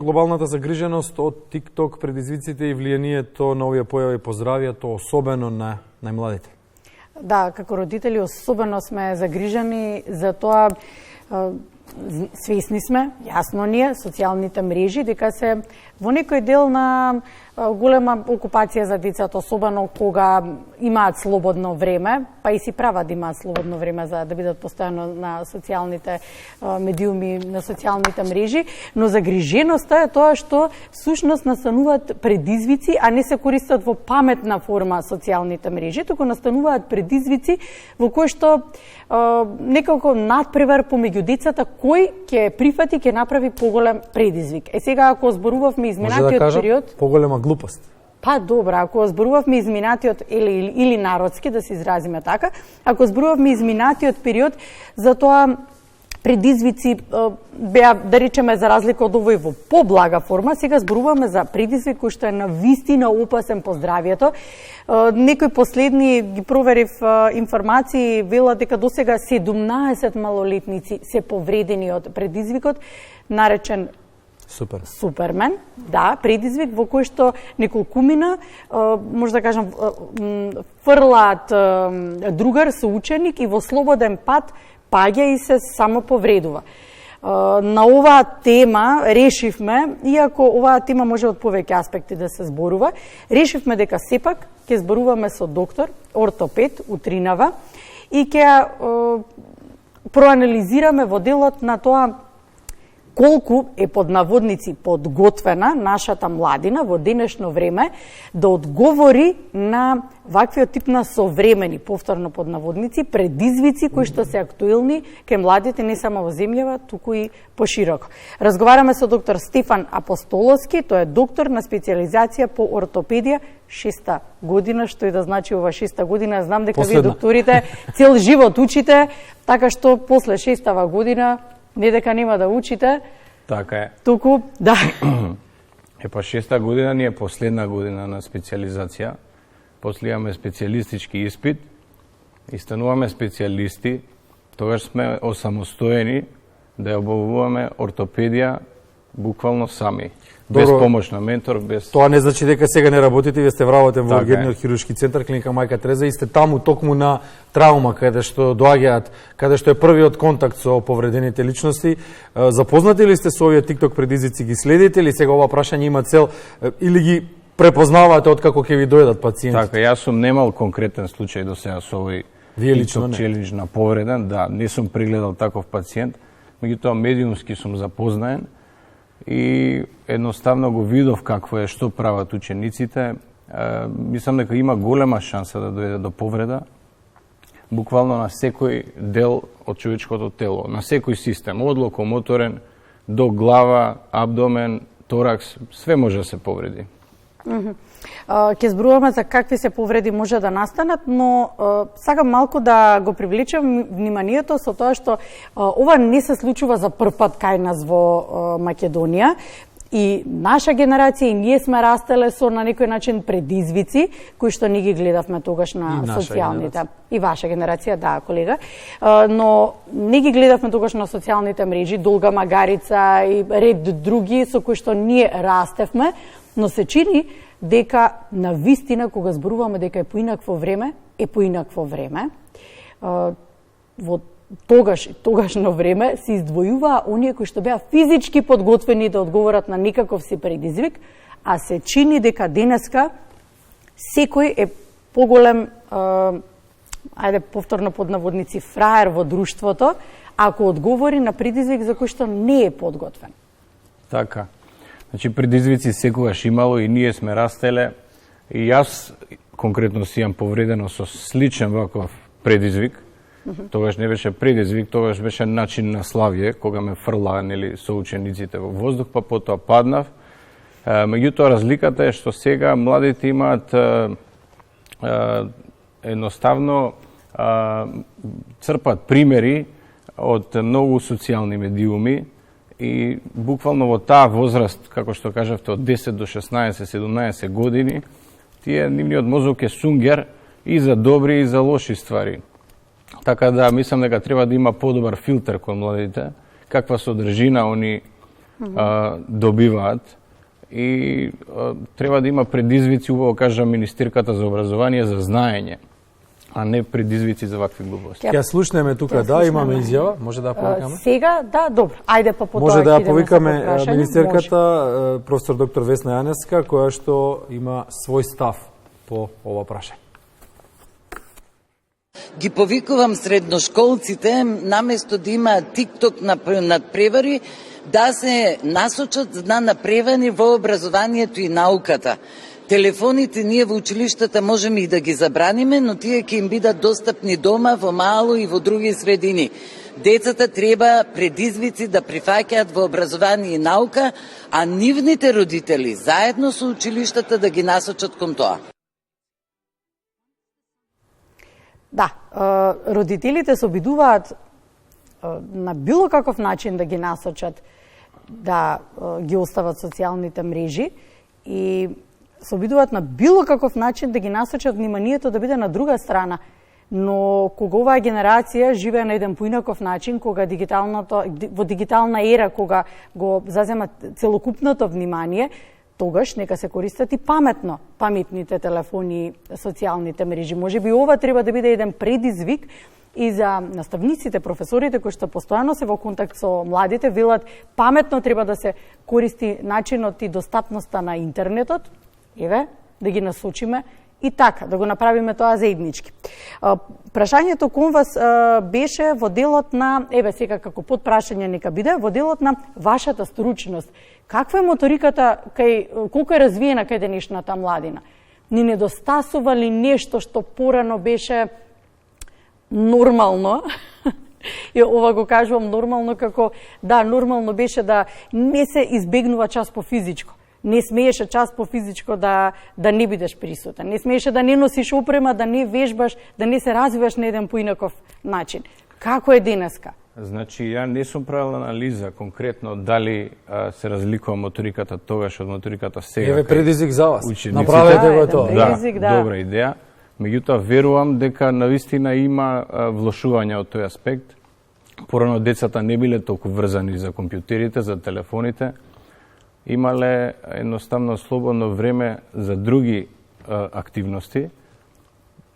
Глобалната загриженост од TikTok, предизвиците и влијанието на овие појави по здравието, особено на најмладите. Да, како родители особено сме загрижени за тоа. Свесни сме, јасно ни е, социјалните мрежи, дека се во некој дел на голема окупација за децата, особено кога имаат слободно време, па и си прават да имаат слободно време за да бидат постојано на социјалните медиуми, на социјалните мрежи, но загриженоста е тоа што всушност настануваат предизвици, а не се користат во паметна форма социјалните мрежи, туку настануваат предизвици во кои што некако надпревар помеѓу децата кој ќе прифати, ќе направи поголем предизвик. Сега ако зборувавме изминатиот период, поголема глупост. Па добро, ако зборувавме изминатиот или народски, да се изразиме така, ако зборувавме изминатиот период, за тоа предизвици беа, да речеме, за разлика од овој во поблага форма, сега зборуваме за предизвик кој што е навистина опасен по здравието. Некои последни ги проверив информации, велат дека досега 17 малолетници се повредени од предизвикот, наречен Супермен, да, предизвик во кој што неколкумина, може да кажам, фрлаат другар, соученик и во слободен пат паѓа и се само повредува. На оваа тема решивме, иако оваа тема може од повеќе аспекти да се зборува, решивме дека сепак ќе зборуваме со доктор, ортопед, утринава и ќе проанализираме во делот на тоа колку е под наводници подготвена нашата младина во денешно време да одговори на ваквиот тип на современи, повторно под наводници, предизвици кои што се актуелни кај младите не само во земјава, туку и пошироко. Разговараме со доктор Стефан Апостоловски, тој е доктор на специјализација по ортопедија, 6-та година, што и да значи ова 6-та година, знам дека вие докторите цел живот учите, така што после 6-та година не дека нема да учите. Така е. Туку, да. Па 6-та година ни е последна година на специјализација. После имаме специјалистички испит и стануваме специјалисти. Тогаш сме осамостоени да ја обувуваме ортопедија буквално сами. Без помош на ментор, без... Тоа не значи дека сега не работите, вие сте вработен во Ургентниот хируршки центар, клиника Мајка Тереза и сте таму токму на траума, каде што доаѓаат, каде што е првиот контакт со повредените личности. Запознати ли сте со овие TikTok предизвици, ги следите ли? Сега ова прашање има цел или ги препознавате откако ќе ви дојдат пациенти? Така, јас сум немал конкретен случај до сега со овој TikTok челендж на повреден, да, не сум прегледал таков пациент, меѓутоа медиумски сум запознаен и едноставно го видов какво е, што прават учениците. Мислам дека има голема шанса да дојде до повреда, буквално на секој дел од човечкото тело, на секој систем, од локомоторен до глава, абдомен, торакс, све може да се повреди. Ќе зборуваме за какви се повреди може да настанат, но сакам малку да го привлечам вниманието со тоа што ова не се случува за прв пат кај нас во Македонија. И наша генерација и ние сме растеле со на некој начин предизвици кои што не ги гледавме тогаш на социјалните. И ваша генерација, да, колега. Но не ги гледавме тогаш на социјалните мрежи, Долга Магарица и ред други со кои што ние растевме, но се чини дека на вистина кога зборуваме дека е поинакво време, е поинакво време. Во тогашно време се издвојуваа оние кои што беа физички подготвени да одговорат на некаков си предизвик, а се чини дека денеска секој е поголем, повторно под наводници, фраер во друштвото, ако одговори на предизвик за кој што не е подготвен. Така. Значи, предизвици секогаш имало и ние сме растеле. И јас конкретно си имам повредено со сличен ваков предизвик. Тогаш не беше предизвик, тогаш беше начин на славје, кога ме фрла со учениците во воздух, па потоа паднав. Меѓутоа, разликата е што сега младите имаат едноставно црпат примери од многу социјални медиуми и буквално во таа возраст, како што кажавте, од 10 до 16-17 години, нивниот мозок е сунгер и за добри и за лоши ствари. Така да, мислам дека треба да има подобар филтер кон младите, каква содржина они добиваат и треба да има предизвици, убаво кажа министерката за образование, за знаење, а не предизвици за вакви глупости. Ќе слушнеме тука, да, имаме изјава, може да ја повикаме? Сега, да, добро. Ајде па потоа може да ја ќе повикаме министерката, професор доктор Весна Јаневска, која што има свој став по ова прашање. Ги повикувам средношколците, наместо да има тикток надпревари, да се насочат на направени во образованието и науката. Телефоните ние во училиштата можеме и да ги забраниме, но тие ќе им бидат достапни дома, во мало и во други средини. Децата треба предизвици да прифаќаат во образование и наука, а нивните родители заедно со училиштата да ги насочат кон тоа. Да, родителите се обидуваат на било каков начин да ги насочат да ги остават социјалните мрежи и се обидуваат на било каков начин да ги насочат вниманието да биде на друга страна. Но кога оваа генерација живее на еден поинаков начин, кога во дигитална ера, кога го зазема целокупното внимание, тогаш нека се користат и паметно паметните телефони, социјалните мрежи. Можеби ова треба да биде еден предизвик и за наставниците, професорите кои што постојано се во контакт со младите, велат паметно треба да се користи начинот и достапноста на интернетот, еве, да ги насочиме и така, да го направиме тоа заеднички. Прашањето кон вас беше во делот на, еве сега како подпрашање нека биде, во делот на вашата стручност. Каква е моториката, колку е развиена кај денешната младина? Ни недостасува ли нешто што порано беше нормално? И ова го кажувам нормално како, да, нормално беше да не се избегнува час по физичко. Не смееше час по физичко да не бидеш присутен. Не смееше да не носиш опрема, да не вежбаш, да не се развиваш на еден поинаков начин. Како е денеска? Значи, ја не сум правил анализа конкретно дали се разликува моториката тогаш од моториката сега. Еве предизвик за вас. Направете го тоа. Да, добра идеја. Меѓутоа, верувам дека навистина има влошување од тој аспект. Порано децата не биле толку врзани за компјутерите, за телефоните. Имале едноставно слободно време за други активности.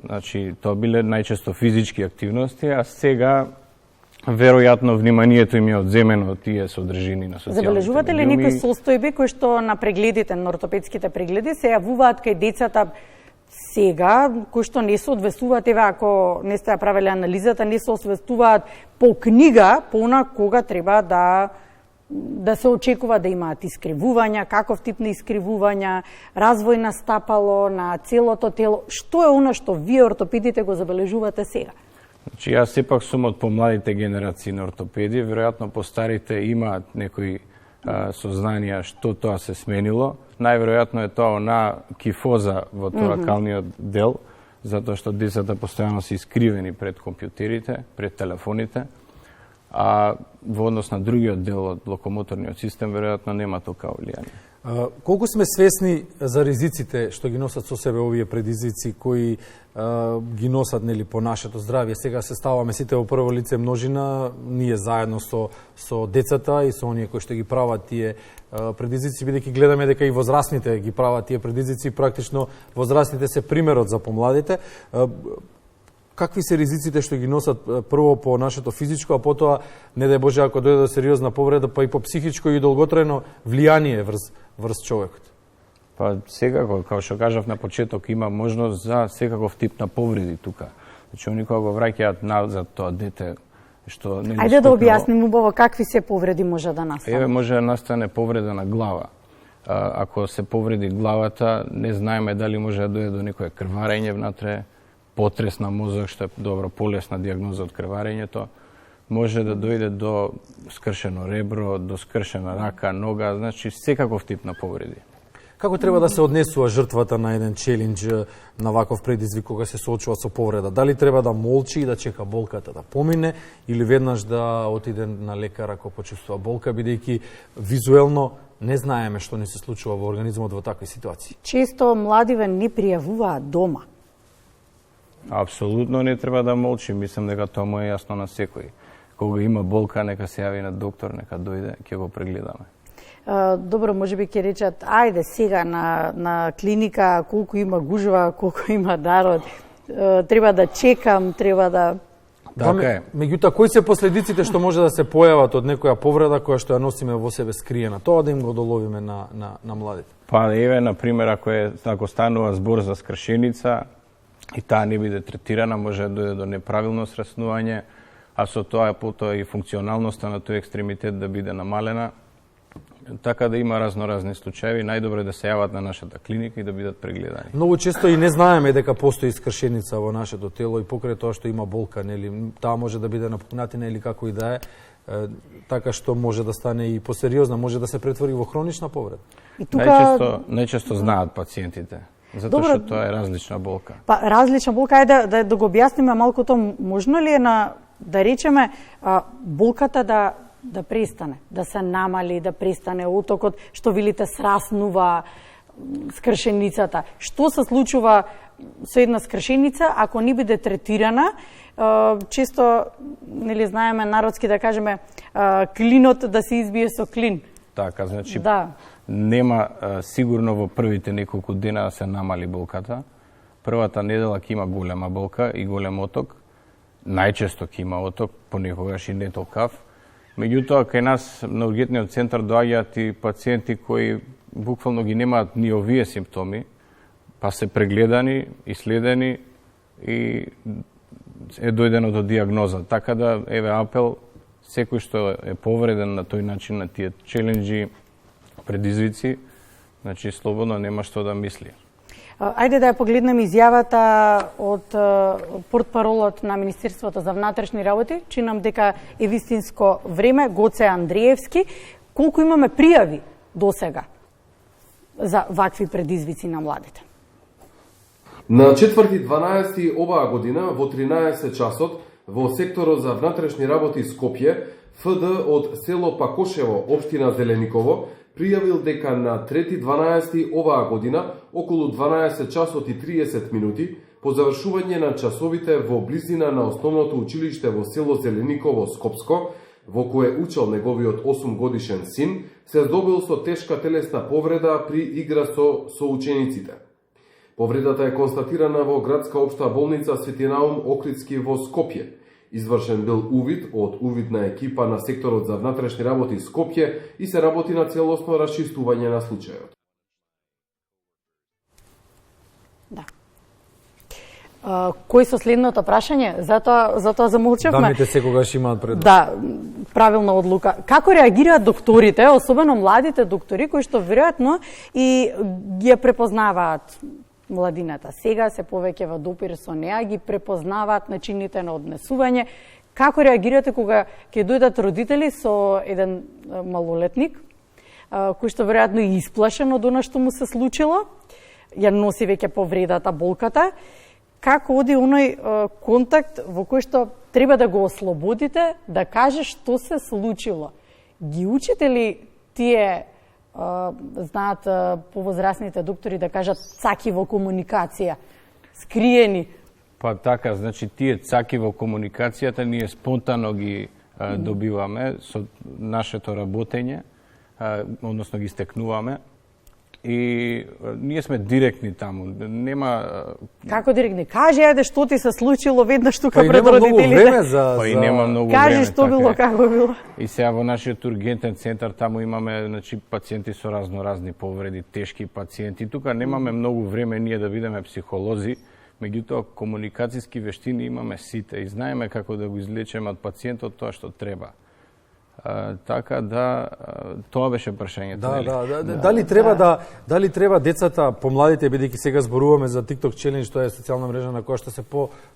Значи, тоа биле најчесто физички активности, а сега веројатно вниманието им е одземено од тие содржини на социјалните. Забележувате ли некои состојби кои што на прегледите, на ортопедските прегледи се јавуваат кај децата сега, кои што не се одвестуваат, еве ако не сте правеле анализата, не се освестуваат по книга, по она кога треба да се очекува да имаат искривувања, каков тип на искривувања, развој на стапало, на целото тело. Што е оно што вие ортопедите го забележувате сега? Значи, јас сепак сум од помладите генерации на ортопеди, веројатно постарите имаат некои сознанија што тоа се сменило. Најверојатно е тоа она кифоза во торакалниот дел, затоа што децата постојано се искривени пред компјутерите, пред телефоните, а во однос на другиот дел од локомоторниот систем веројатно нема толкова влијание. Колку сме свесни за ризиците што ги носат со себе овие предизвици кои ги носат нели по нашето здравје? Сега се ставаме сите во прво лице множина, ние заедно со децата и со оние кои што ги прават тие предизвици, бидејќи гледаме дека и возрастните ги прават тие предизвици, практично возрастните се примерот за помладите. Какви се ризиците што ги носат прво по нашето физичко, а потоа, не дај Боже, ако дојде до сериозна повреда, па и по психичко и долготрајно влијание врз човекот? Па секако, како што кажав на почеток, има можност за секаков тип на повреди тука. Значи, они кога го враќаат назад тоа дете, што не Ајде да објасним убаво какви се повреди може да настане. Еве, може да настане повреда на глава. Ако се повреди главата, не знаеме дали може да дојде до некое крварење внатре, потрес на мозок, што е добро полесна дијагноза од крварењето, може да дојде до скршено ребро, до скршена рака, нога, значи секаков тип на повреди. Како треба да се однесува жртвата на еден челендж, на ваков предизвик кога се соочува со повреда? Дали треба да молчи и да чека болката да помине, или веднаш да отиде на лекар ако почувствува болка, бидејќи визуелно не знаеме што ни се случува во организмот во такви ситуации? Често младиве не пријавуваат дома. Апсолутно не треба да молчи, мислам дека тоа му е јасно на секој. Кога има болка, нека се јави на доктор, нека дојде, ќе го прегледаме. Добро, можеби ќе речат, ајде сега на клиника колку има гужва, колку има народ, треба да чекам, треба да... Така е. Меѓутоа, кои се последиците што може да се појават од некоја повреда која што ја носиме во себе скриена? Тоа да им го доловиме на младите. Па еве, на пример, ако станува збор за скршеница и таа не биде третирана, може да дојде до неправилно сраснување, а со тоа потоа и функционалноста на тој екстремитет да биде намалена. Така да има разноразни случаи, најдобро е да се јават на нашата клиника и да бидат прегледани. Многу често и не знаеме дека постои скршеница во нашето тело и покрај тоа што има болка, нели, таа може да биде напукнатина или како и да е, така што може да стане и посериозна, може да се претвори во хронична повреда. И тука најчесто знаат пациентите, затоа Добро, што тоа е различна болка. Па различна болка е да го објасниме малку тоа, можно ли е да речеме болката да престане, да се намали, да престане отокот, што велите сраснува скршеницата. Што се случува со една скршеница ако не биде третирана? Често, нели знаеме народски да кажеме, клинот да се избие со клин. Така, значи да. Нема сигурно во првите неколку дена да се намали болката. Првата недела ќе има голема болка и голем оток. Најчесто ќе има оток, понекогаш и не толкав. Меѓутоа, кај нас на ургентниот центар доаѓаат и пациенти кои буквално ги немаат ни овие симптоми, па се прегледани, исследени и е дојдено до диагноза. Така да, еве апел, секој што е повреден на тој начин на тие челенџи, предизвици, значи слободно нема што да мисли. Ајде да ја погледнеме изјавата од портпаролот на Министерството за внатрешни работи, чинам дека е вистинско време, Гоце Андриевски. Колку имаме пријави до сега за вакви предизвици на младите? На 4.12. оваа година во 13 часот во секторот за внатрешни работи Скопје, ФД од село Пакошево, општина Зелениково, пријавил дека на 3.12. оваа година, околу 12 часот и 30 минути, по завршување на часовите во близина на основното училиште во село Зелениково, Скопско, во кое учел неговиот 8-годишен син, се здобил со тешка телесна повреда при игра со соучениците. Повредата е констатирана во градска општа болница Свети Наум Охридски во Скопје. Извршен бил увид од увидна екипа на секторот за внатрешни работи Скопје и се работи на целосно расчистување на случајот. Да. Кој со следното прашање? Затоа замолчавме. Дамите секогаш имаат пред. Да, правилна одлука. Како реагираат докторите, особено младите доктори, кои што веројатно и ги ја препознаваат младината? Сега се повеќе во допир со неа, ги препознаваат начините на однесување. Како реагирате кога ќе дојдат родители со еден малолетник, кој што веројатно е исплашен од она што му се случило, ја носи веќе повредата, болката? Како оди оној контакт во кој што треба да го ослободите, да каже што се случило? Ги учите ли тие знаат повозрастните доктори да кажат цаки во комуникација, скриени? Па така, значи тие цаки во комуникацијата ние спонтано ги добиваме со нашето работење, односно ги стекнуваме и ние сме директни таму. Нема Како директни? Кажи ајде што ти се случило веднаш тука Па пред родителите. Па и нема многу Кажи време. што било, како било. И сега во нашиот ургентен центар таму имаме, значи, пациенти со разни повреди, тешки пациенти. Тука немаме многу време ние да бидеме психолози, меѓутоа комуникацијски вештини имаме сите и знаеме како да го излечеме од пациентот тоа што треба. Така да тоа беше прашањето. Дали треба децата, помладите, бидејќи сега зборуваме за TikTok Challenge, тоа е социјална мрежа на која што се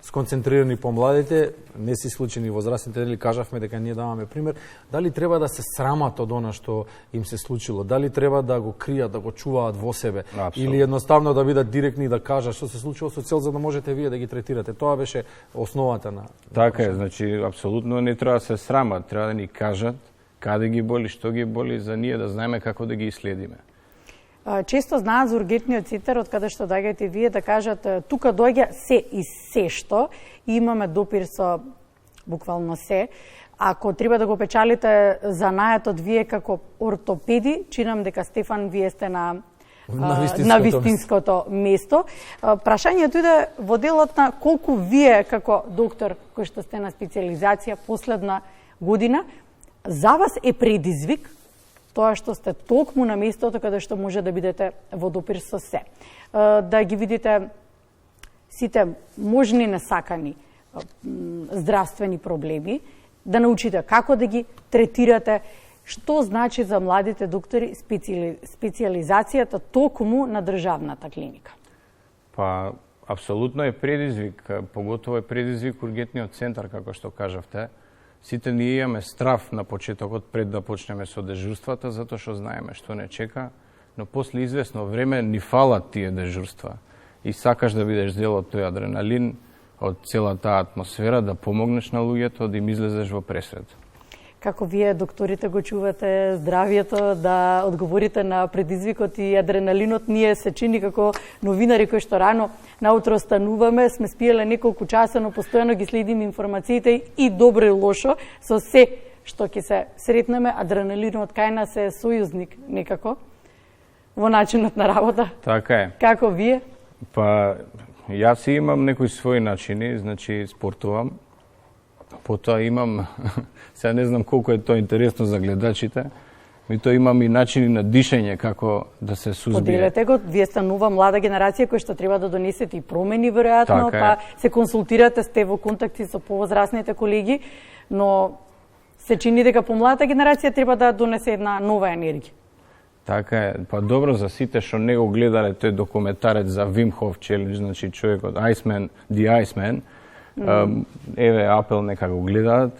сконцентрирани помладите, не се исклучени возрастните, дали кажавме дека ние даваме пример, дали треба да се срамат од она што им се случило, дали треба да го кријат, да го чуваат во себе, или едноставно да бидат директни и да кажат што се случило со цел за да можете вие да ги третирате. Тоа беше основата на... Така е, значи, апсолутно не треба да се срамат, треба да ни кажат каде ги боли, што ги боли, за ние да знаеме како да ги исследиме. Често знаат за ургентниот центар, од каде што доаѓате вие, да кажат тука доаѓа се и се што, и имаме допир со буквално се. ако треба да го печалите занајатот вие како ортопеди, чинам дека Стефан вие сте на вистинското место. Прашањето иде во делот на колку вие како доктор кој што сте на специализација последна година, за вас е предизвик тоа што сте токму на местото каде што може да бидете во допир со се. Да ги видите сите можни несакани здравствени проблеми, да научите како да ги третирате, што значи за младите доктори специализацијата токму на државната клиника? Па, апсолутно е предизвик, поготово е предизвик ургентниот центар, како што кажавте. Сите ние имаме страв на почетокот пред да почнеме со дежурствата, затоа што знаеме што не чека, но после известно време ни фалат тие дежурства и сакаш да бидеш дел од тој адреналин, од целата атмосфера, да помогнеш на луѓето, да им излезеш во пресред. Како вие, докторите, го чувате здравието, да одговорите на предизвикот и адреналинот? Ние се чини како новинари кои што рано наутро стануваме, сме спиеле неколку часа, но постојано ги следиме информациите и добро и лошо, со се што ќе се сретнеме, адреналинот кај нас е сојузник некако во начинот на работа. Така е. Како вие? Па, јас имам некои своји начини, значи спортувам. Потоа имам, сега не знам колку е тоа интересно за гледачите, меѓутоа имам и начини на дишење како да се сузбие. Поделете го, вие сте нова млада генерација која што треба да донесете и промени веројатно, па се консултирате, сте во контакти со повозрасните колеги, но се чини дека помладата генерација треба да донесе една нова енергија. Така е, па добро за сите што не го гледале тој документарец за Wim Hof Challenge, значи човекот Iceman, The Iceman, еве апел нека го гледаат.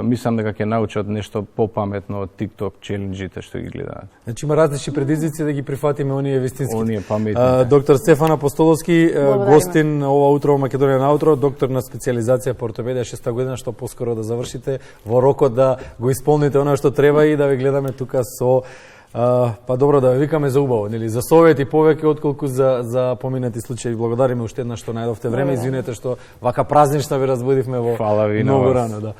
Мислам дека ќе научат нешто попаметно од TikTok челенџите што ги гледаат. Значи има различни предизвици да ги прифатиме оние вистински. Оние паметни. Доктор Стефан Апостоловски, гостин ова утро во Македонија на утро, доктор на специализација по ортопедија 6-та година, што поскоро да завршите во рокот да го исполните она што треба и да ве гледаме тука со па добро да ве викаме за убаво, нели, за совети повеќе отколку за поминати случаи. Благодариме уште еднаш што најдовте време. Извинете што вака празнична ве разбудивме во многу рано, да.